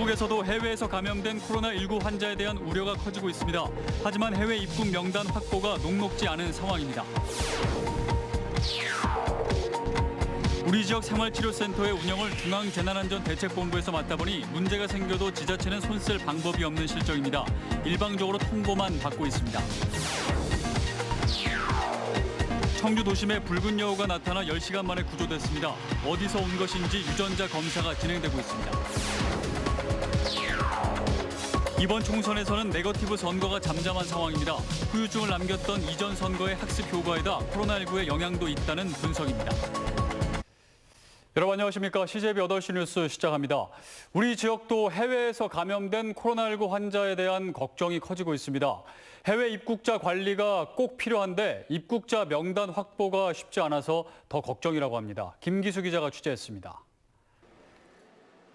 미국에서도 해외에서 감염된 코로나19 환자에 대한 우려가 커지고 있습니다. 하지만 해외 입국 명단 확보가 녹록지 않은 상황입니다. 우리 지역 생활치료센터의 운영을 중앙재난안전대책본부에서 맡다 보니 문제가 생겨도 지자체는 손쓸 방법이 없는 실정입니다. 일방적으로 통보만 받고 있습니다. 청주 도심에 붉은 여우가 나타나 10시간 만에 구조됐습니다. 어디서 온 것인지 유전자 검사가 진행되고 있습니다. 이번 총선에서는 네거티브 선거가 잠잠한 상황입니다. 후유증을 남겼던 이전 선거의 학습 효과에다 코로나19의 영향도 있다는 분석입니다. 여러분 안녕하십니까. CJB 8시 뉴스 시작합니다. 우리 지역도 해외에서 감염된 코로나19 환자에 대한 걱정이 커지고 있습니다. 해외 입국자 관리가 꼭 필요한데 입국자 명단 확보가 쉽지 않아서 더 걱정이라고 합니다. 김기수 기자가 취재했습니다.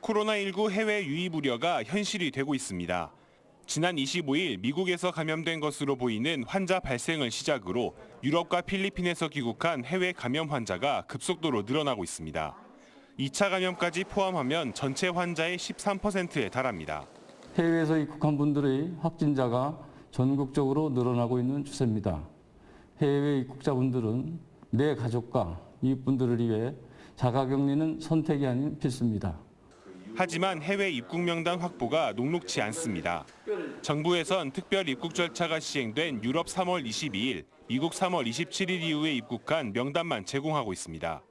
코로나19 해외 유입 우려가 현실이 되고 있습니다. 지난 25일 미국에서 감염된 것으로 보이는 환자 발생을 시작으로 유럽과 필리핀에서 귀국한 해외 감염 환자가 급속도로 늘어나고 있습니다. 2차 감염까지 포함하면 전체 환자의 13%에 달합니다. 해외에서 입국한 분들의 확진자가 전국적으로 늘어나고 있는 추세입니다. 해외 입국자분들은 내 가족과 이웃분들을 위해 자가격리는 선택이 아닌 필수입니다. 하지만 해외 입국 명단 확보가 녹록지 않습니다. 정부에선 특별 입국 절차가 시행된 유럽 3월 22일, 미국 3월 27일 이후에 입국한 명단만 제공하고 있습니다.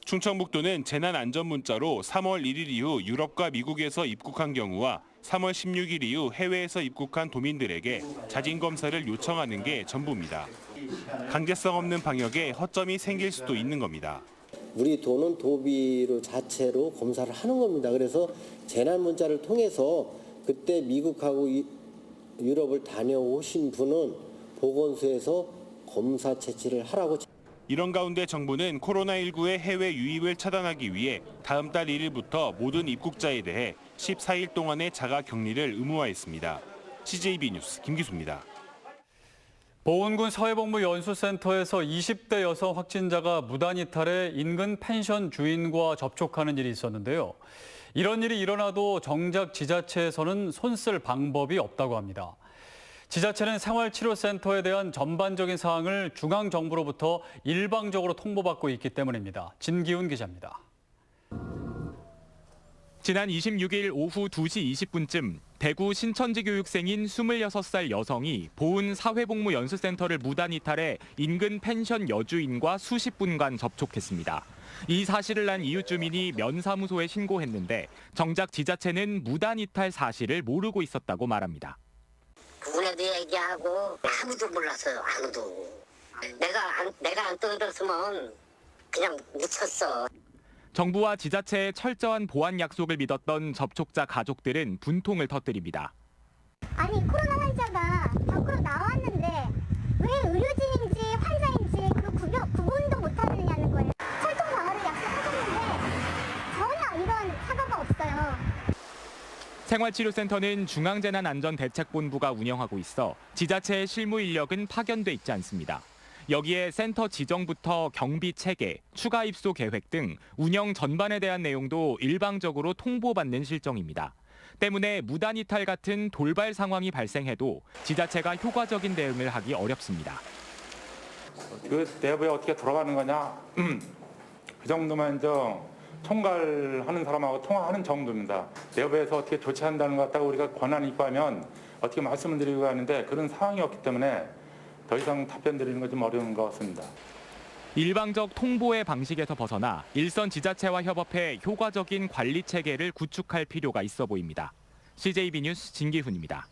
충청북도는 재난안전 문자로 3월 1일 이후 유럽과 미국에서 입국한 경우와 3월 16일 이후 해외에서 입국한 도민들에게 자진 검사를 요청하는 게 전부입니다. 강제성 없는 방역에 허점이 생길 수도 있는 겁니다. 우리 도는 도비로 자체로 검사를 하는 겁니다. 그래서 재난 문자를 통해서 그때 미국하고 유럽을 다녀오신 분은 보건소에서 검사 채취를 하라고. 이런 가운데 정부는 코로나19의 해외 유입을 차단하기 위해 다음 달 1일부터 모든 입국자에 대해 14일 동안의 자가 격리를 의무화했습니다. CJB 뉴스 김기수입니다. 보은군 사회복무연수센터에서 20대 여성 확진자가 무단 이탈해 인근 펜션 주인과 접촉하는 일이 있었는데요. 이런 일이 일어나도 정작 지자체에서는 손쓸 방법이 없다고 합니다. 지자체는 생활치료센터에 대한 전반적인 사항을 중앙정부로부터 일방적으로 통보받고 있기 때문입니다. 진기훈 기자입니다. 지난 26일 오후 2시 20분쯤 대구 신천지 교육생인 26살 여성이 보은 사회복무연수센터를 무단 이탈해 인근 펜션 여주인과 수십 분간 접촉했습니다. 이 사실을 안 이웃 주민이 면사무소에 신고했는데 정작 지자체는 무단 이탈 사실을 모르고 있었다고 말합니다. 그분에도 얘기하고 아무도 몰랐어요. 아무도. 내가 안 떠들었으면 그냥 묻혔어. 정부와 지자체의 철저한 보안 약속을 믿었던 접촉자 가족들은 분통을 터뜨립니다. 아니 코로나 환자가 밖으로 나왔는데 왜 의료진인지 환자인지 그 구분도 못하느냐는 거예요. 철통 방어를 약속하셨는데 전혀 이런 사과가 없어요. 생활치료센터는 중앙재난안전대책본부가 운영하고 있어 지자체의 실무 인력은 파견돼 있지 않습니다. 여기에 센터 지정부터 경비 체계, 추가 입소 계획 등 운영 전반에 대한 내용도 일방적으로 통보받는 실정입니다. 때문에 무단 이탈 같은 돌발 상황이 발생해도 지자체가 효과적인 대응을 하기 어렵습니다. 그 내부에 어떻게 돌아가는 거냐? 그 정도만 총괄하는 사람하고 통화하는 정도입니다. 내부에서 어떻게 조치한다는 것 같다고 우리가 권한이 있다면 어떻게 말씀을 드리고 하는데 그런 상황이 없기 때문에 더 이상 답변 드리는 건 좀 어려운 것 같습니다. 일방적 통보의 방식에서 벗어나 일선 지자체와 협업해 효과적인 관리 체계를 구축할 필요가 있어 보입니다. CJB 뉴스 진기훈입니다.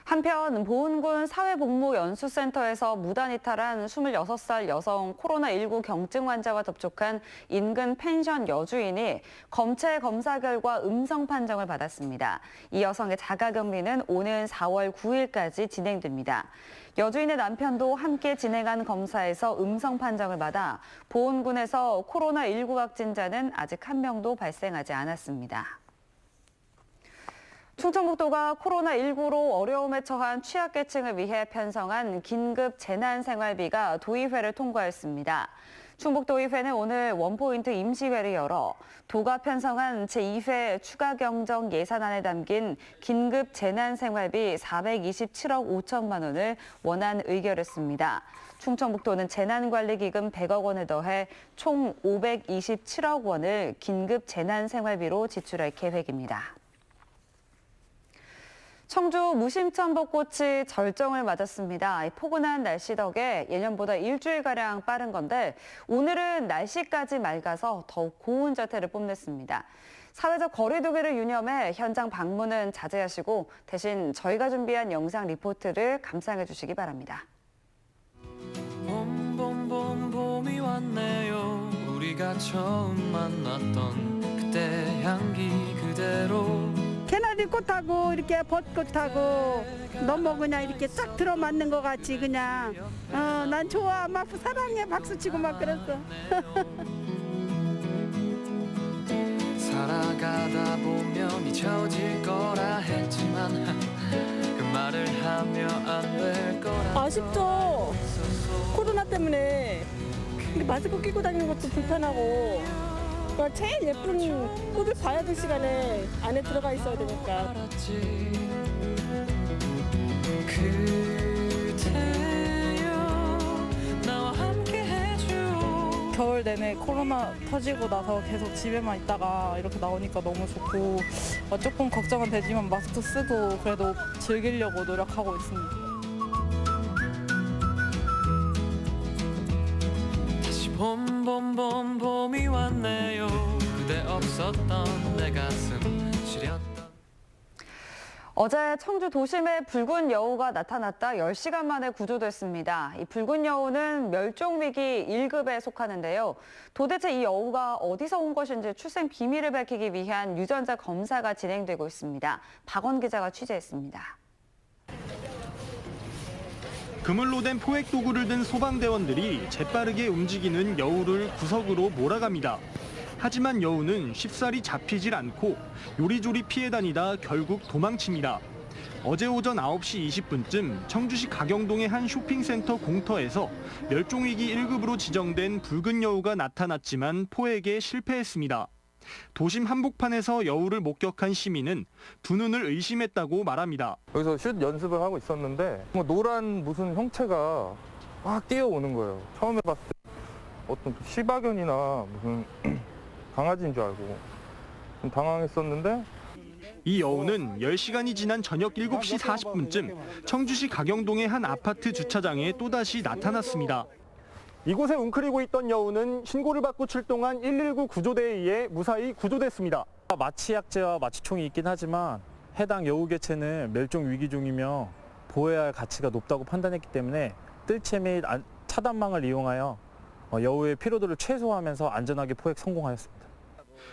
한편 보은군 사회복무연수센터에서 무단 이탈한 26살 여성 코로나19 경증 환자와 접촉한 인근 펜션 여주인이 검체 검사 결과 음성 판정을 받았습니다. 이 여성의 자가격리는 오는 4월 9일까지 진행됩니다. 여주인의 남편도 함께 진행한 검사에서 음성 판정을 받아 보은군에서 코로나19 확진자는 아직 1명도 발생하지 않았습니다. 충청북도가 코로나19로 어려움에 처한 취약계층을 위해 편성한 긴급 재난생활비가 도의회를 통과했습니다. 충북도의회는 오늘 원포인트 임시회를 열어 도가 편성한 제2회 추가 경정 예산안에 담긴 긴급 재난생활비 427억 5천만 원을 원안 의결했습니다. 충청북도는 재난관리기금 100억 원을 더해 총 527억 원을 긴급 재난생활비로 지출할 계획입니다. 청주 무심천 벚꽃이 절정을 맞았습니다. 포근한 날씨 덕에 예년보다 일주일가량 빠른 건데 오늘은 날씨까지 맑아서 더욱 고운 자태를 뽐냈습니다. 사회적 거리두기를 유념해 현장 방문은 자제하시고 대신 저희가 준비한 영상 리포트를 감상해 주시기 바랍니다. 봄이 왔네요. 우리가 처음 만났던 그때 향기 그대로 개나리 꽃하고 이렇게 벚꽃하고 너무 그냥 이렇게 딱 들어맞는 것 같이 그냥 난 좋아 막 사랑해 박수치고 막 그랬어. 살아가다 보면 잊혀질 거라 했지만 그 말을 하며 안 될 거라. 아쉽죠. 코로나 때문에 마스크 끼고 다니는 것도 불편하고 제일 예쁜 꽃을 봐야 될 시간에 안에 들어가 있어야 되니까. 겨울 내내 코로나 터지고 나서 계속 집에만 있다가 이렇게 나오니까 너무 좋고 조금 걱정은 되지만 마스크 쓰고 그래도 즐기려고 노력하고 있습니다. 다시 봄이 왔네요. 그대 없었던 내 가슴 시렸던. 어제 청주 도심에 붉은 여우가 나타났다 10시간 만에 구조됐습니다. 이 붉은 여우는 멸종위기 1급에 속하는데요. 도대체 이 여우가 어디서 온 것인지 출생 비밀을 밝히기 위한 유전자 검사가 진행되고 있습니다. 박원 기자가 취재했습니다. 그물로 된 포획 도구를 든 소방대원들이 재빠르게 움직이는 여우를 구석으로 몰아갑니다. 하지만 여우는 쉽사리 잡히질 않고 요리조리 피해 다니다 결국 도망칩니다. 어제 오전 9시 20분쯤 청주시 가경동의 한 쇼핑센터 공터에서 멸종위기 1급으로 지정된 붉은 여우가 나타났지만 포획에 실패했습니다. 도심 한복판에서 여우를 목격한 시민은 두 눈을 의심했다고 말합니다. 여기서 슛 연습을 하고 있었는데 노란 무슨 형체가 막 뛰어오는 거예요. 처음에 봤을 때 어떤 시바견이나 무슨 강아지인 줄 알고 좀 당황했었는데 이 여우는 10시간이 지난 저녁 7시 40분쯤 청주시 가경동의 한 아파트 주차장에 또다시 나타났습니다. 이곳에 웅크리고 있던 여우는 신고를 받고 출동한 119 구조대에 의해 무사히 구조됐습니다. 마취약제와 마취총이 있긴 하지만 해당 여우 개체는 멸종 위기종이며 보호해야 할 가치가 높다고 판단했기 때문에 뜰채 및 차단망을 이용하여 여우의 피로도를 최소화하면서 안전하게 포획 성공하였습니다.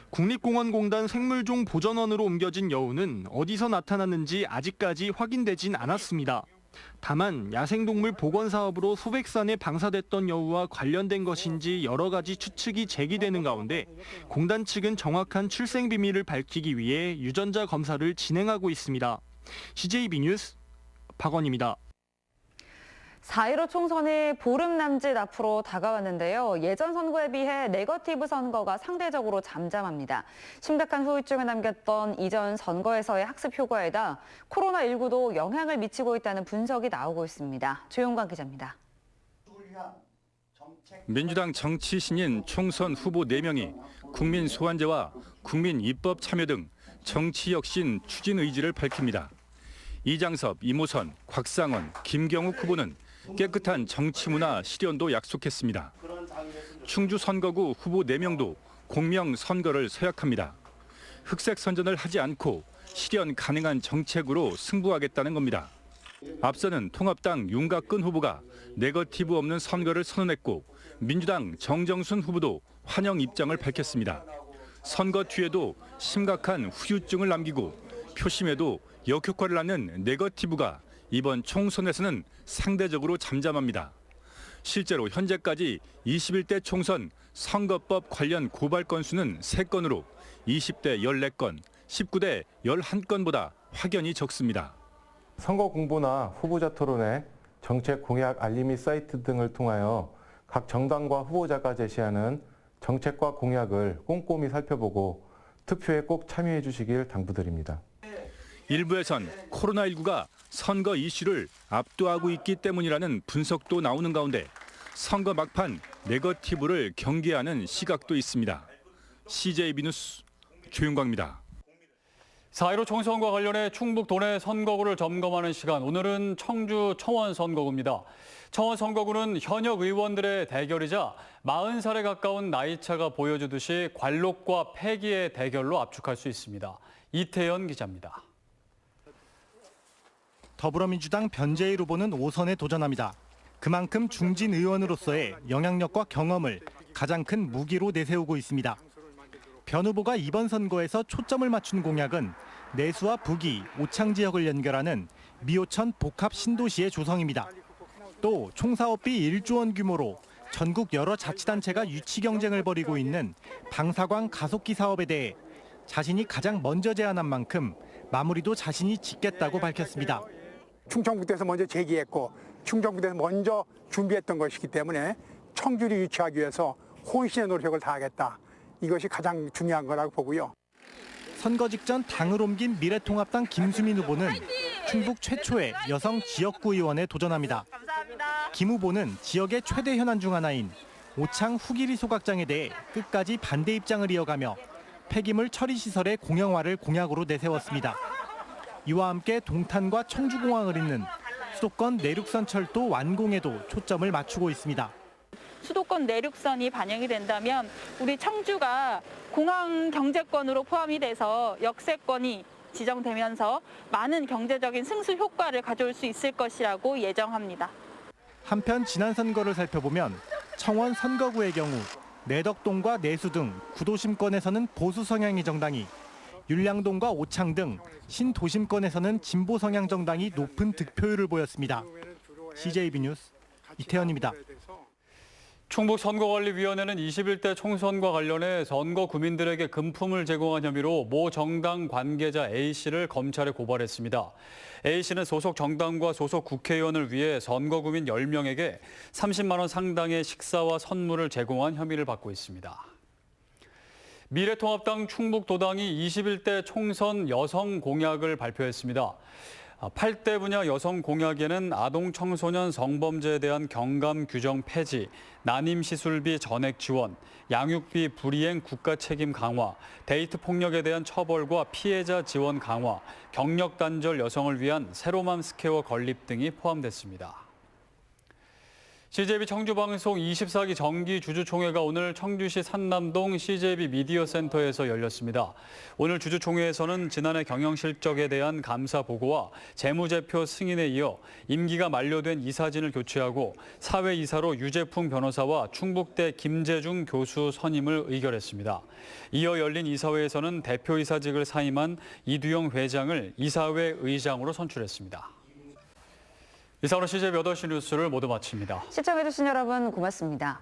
국립공원공단 생물종 보전원으로 옮겨진 여우는 어디서 나타났는지 아직까지 확인되진 않았습니다. 다만 야생동물 복원 사업으로 소백산에 방사됐던 여우와 관련된 것인지 여러 가지 추측이 제기되는 가운데 공단 측은 정확한 출생 비밀을 밝히기 위해 유전자 검사를 진행하고 있습니다. CJB 뉴스 박원입니다. 4.15 총선이 보름 남짓 앞으로 다가왔는데요. 예전 선거에 비해 네거티브 선거가 상대적으로 잠잠합니다. 심각한 후유증을 남겼던 이전 선거에서의 학습 효과에다 코로나19도 영향을 미치고 있다는 분석이 나오고 있습니다. 조용관 기자입니다. 민주당 정치 신인 총선 후보 4명이 국민 소환제와 국민 입법 참여 등 정치 혁신 추진 의지를 밝힙니다. 이장섭, 이모선, 곽상원, 김경욱 후보는 깨끗한 정치 문화 실현도 약속했습니다. 충주 선거구 후보 4명도 공명 선거를 서약합니다. 흑색 선전을 하지 않고 실현 가능한 정책으로 승부하겠다는 겁니다. 앞서는 통합당 윤곽근 후보가 네거티브 없는 선거를 선언했고 민주당 정정순 후보도 환영 입장을 밝혔습니다. 선거 뒤에도 심각한 후유증을 남기고 표심에도 역효과를 낳는 네거티브가 이번 총선에서는 상대적으로 잠잠합니다. 실제로 현재까지 21대 총선 선거법 관련 고발 건수는 3건으로 20대 14건, 19대 11건보다 확연히 적습니다. 선거 공보나 후보자 토론회, 정책 공약 알림이 사이트 등을 통하여 각 정당과 후보자가 제시하는 정책과 공약을 꼼꼼히 살펴보고 투표에 꼭 참여해 주시길 당부드립니다. 일부에선 코로나19가 선거 이슈를 압도하고 있기 때문이라는 분석도 나오는 가운데 선거 막판 네거티브를 경계하는 시각도 있습니다. CJB 뉴스 조윤광입니다. 4.15 총선과 관련해 충북 도내 선거구를 점검하는 시간, 오늘은 청주 청원 선거구입니다. 청원 선거구는 현역 의원들의 대결이자 40살에 가까운 나이차가 보여주듯이 관록과 패기의 대결로 압축할 수 있습니다. 이태현 기자입니다. 더불어민주당 변재일 후보는 5선에 도전합니다. 그만큼 중진 의원으로서의 영향력과 경험을 가장 큰 무기로 내세우고 있습니다. 변 후보가 이번 선거에서 초점을 맞춘 공약은 내수와 북이, 오창 지역을 연결하는 미호천 복합 신도시의 조성입니다. 또 총사업비 1조 원 규모로 전국 여러 자치단체가 유치 경쟁을 벌이고 있는 방사광 가속기 사업에 대해 자신이 가장 먼저 제안한 만큼 마무리도 자신이 짓겠다고 밝혔습니다. 충청북도에서 먼저 제기했고 충청북도에서 먼저 준비했던 것이기 때문에 청주를 유치하기 위해서 혼신의 노력을 다하겠다. 이것이 가장 중요한 거라고 보고요. 선거 직전 당을 옮긴 미래통합당 김수민 후보는 충북 최초의 여성 지역구 의원에 도전합니다. 김 후보는 지역의 최대 현안 중 하나인 오창 후기리 소각장에 대해 끝까지 반대 입장을 이어가며 폐기물 처리 시설의 공영화를 공약으로 내세웠습니다. 이와 함께 동탄과 청주공항을 잇는 수도권 내륙선 철도 완공에도 초점을 맞추고 있습니다. 수도권 내륙선이 반영이 된다면 우리 청주가 공항 경제권으로 포함이 돼서 역세권이 지정되면서 많은 경제적인 승수 효과를 가져올 수 있을 것이라고 예정합니다. 한편 지난 선거를 살펴보면 청원 선거구의 경우 내덕동과 내수 등 구도심권에서는 보수 성향의 정당이, 율량동과 오창 등 신도심권에서는 진보 성향 정당이 높은 득표율을 보였습니다. CJB 뉴스 이태현입니다. 충북선거관리위원회는 21대 총선과 관련해 선거 구민들에게 금품을 제공한 혐의로 모 정당 관계자 A씨를 검찰에 고발했습니다. A씨는 소속 정당과 소속 국회의원을 위해 선거 구민 10명에게 30만 원 상당의 식사와 선물을 제공한 혐의를 받고 있습니다. 미래통합당 충북도당이 21대 총선 여성 공약을 발표했습니다. 8대 분야 여성 공약에는 아동 청소년 성범죄에 대한 경감 규정 폐지, 난임 시술비 전액 지원, 양육비 불이행 국가 책임 강화, 데이트 폭력에 대한 처벌과 피해자 지원 강화, 경력 단절 여성을 위한 세로맘 스퀘어 건립 등이 포함됐습니다. CJB 청주방송 24기 정기 주주총회가 오늘 청주시 산남동 CJB 미디어센터에서 열렸습니다. 오늘 주주총회에서는 지난해 경영실적에 대한 감사 보고와 재무제표 승인에 이어 임기가 만료된 이사진을 교체하고 사회이사로 유재풍 변호사와 충북대 김재중 교수 선임을 의결했습니다. 이어 열린 이사회에서는 대표이사직을 사임한 이두영 회장을 이사회 의장으로 선출했습니다. 이상으로 CJB 8시 뉴스를 모두 마칩니다. 시청해주신 여러분 고맙습니다.